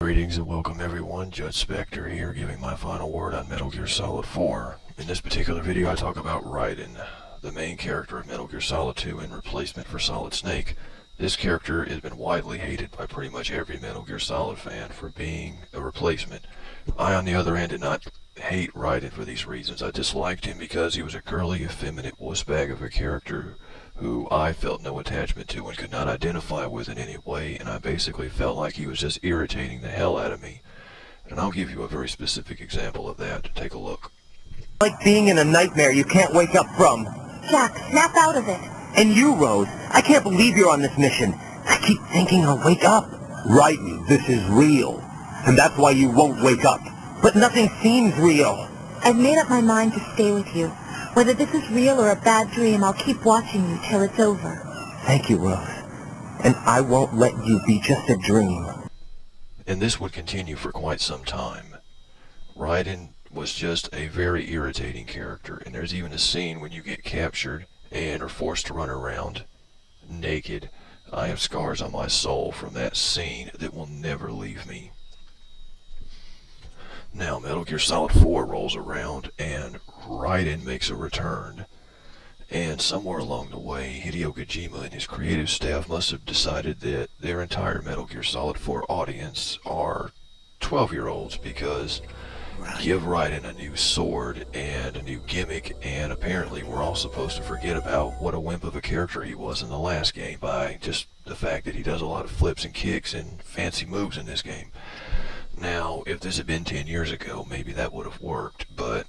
Greetings and welcome everyone, Judge Spectre here giving my final word on Metal Gear Solid 4. In this particular video I talk about Raiden, the main character of Metal Gear Solid 2 and replacement for Solid Snake. This character has been widely hated by pretty much every Metal Gear Solid fan for being a replacement. I, on the other hand, did not hate Raiden for these reasons. I disliked him because he was a girly, effeminate wussbag of a character who I felt no attachment to and could not identify with in any way, and I basically felt like he was just irritating the hell out of me. And I'll give you a very specific example of that. Take a look. Like being in a nightmare you can't wake up from. Jack, snap out of it. And you, Rose, I can't believe you're on this mission. I keep thinking I'll wake up. Raiden, this is real. And that's why you won't wake up. But nothing seems real. I've made up my mind to stay with you. Whether this is real or a bad dream, I'll keep watching you till it's over. Thank you, Rose. And I won't let you be just a dream. And this would continue for quite some time. Raiden was just a very irritating character, and there's even a scene when you get captured and are forced to run around naked. I have scars on my soul from that scene that will never leave me. Now, Metal Gear Solid 4 rolls around, and Raiden makes a return. And somewhere along the way, Hideo Kojima and his creative staff must have decided that their entire Metal Gear Solid 4 audience are 12-year-olds, because give Raiden a new sword and a new gimmick, and apparently we're all supposed to forget about what a wimp of a character he was in the last game by just the fact that he does a lot of flips and kicks and fancy moves in this game. Now, if this had been 10 years ago, maybe that would have worked, but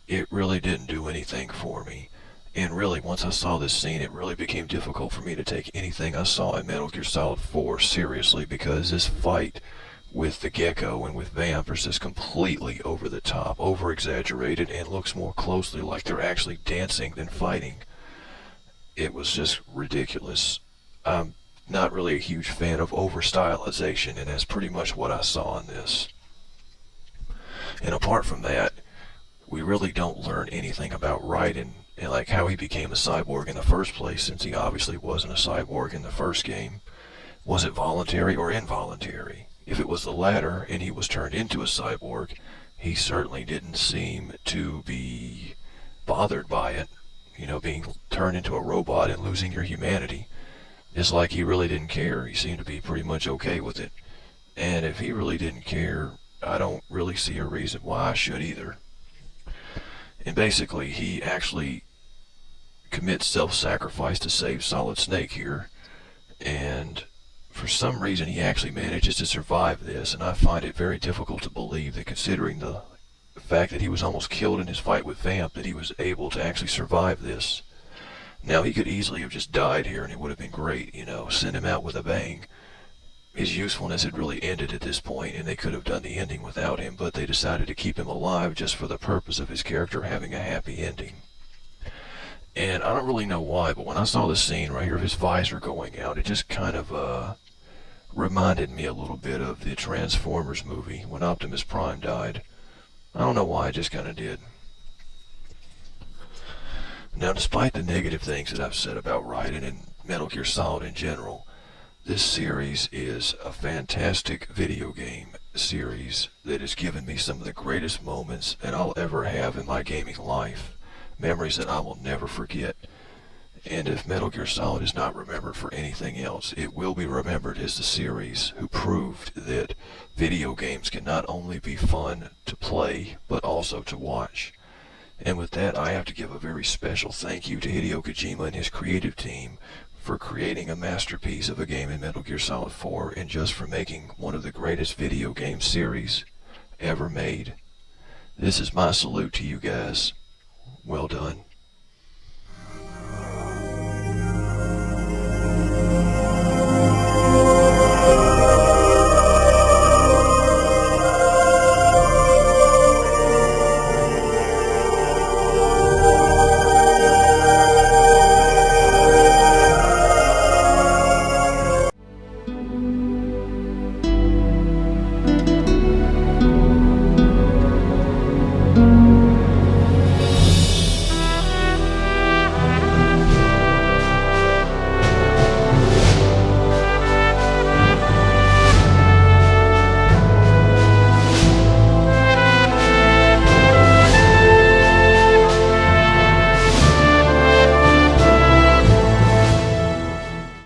it really didn't do anything for me. And really, once I saw this scene, it really became difficult for me to take anything I saw in Metal Gear Solid 4 seriously, because this fight with the Gecko and with Vamp is just completely over the top, over-exaggerated, and looks more closely like they're actually dancing than fighting. It was just ridiculous. I'm not really a huge fan of over-stylization, and that's pretty much what I saw in this. And apart from that, we really don't learn anything about Raiden and like how he became a cyborg in the first place, since he obviously wasn't a cyborg in the first game. Was it voluntary or involuntary? If it was the latter and he was turned into a cyborg, he certainly didn't seem to be bothered by it. You know, being turned into a robot and losing your humanity. It's like he really didn't care. He seemed to be pretty much okay with it. And if he really didn't care, I don't really see a reason why I should either. And basically, he actually commits self-sacrifice to save Solid Snake here. And for some reason, he actually manages to survive this. And I find it very difficult to believe that, considering the fact that he was almost killed in his fight with Vamp, that he was able to actually survive this. Now, he could easily have just died here and it would have been great, you know, send him out with a bang. His usefulness had really ended at this point, and they could have done the ending without him, but they decided to keep him alive just for the purpose of his character having a happy ending. And I don't really know why, but when I saw this scene right here of his visor going out, it just kind of reminded me a little bit of the Transformers movie when Optimus Prime died. I don't know why, I just kind of did. Now, despite the negative things that I've said about Raiden and Metal Gear Solid in general, this series is a fantastic video game series that has given me some of the greatest moments that I'll ever have in my gaming life. Memories that I will never forget. And if Metal Gear Solid is not remembered for anything else, it will be remembered as the series who proved that video games can not only be fun to play, but also to watch. And with that, I have to give a very special thank you to Hideo Kojima and his creative team for creating a masterpiece of a game in Metal Gear Solid 4, and just for making one of the greatest video game series ever made. This is my salute to you guys. Well done.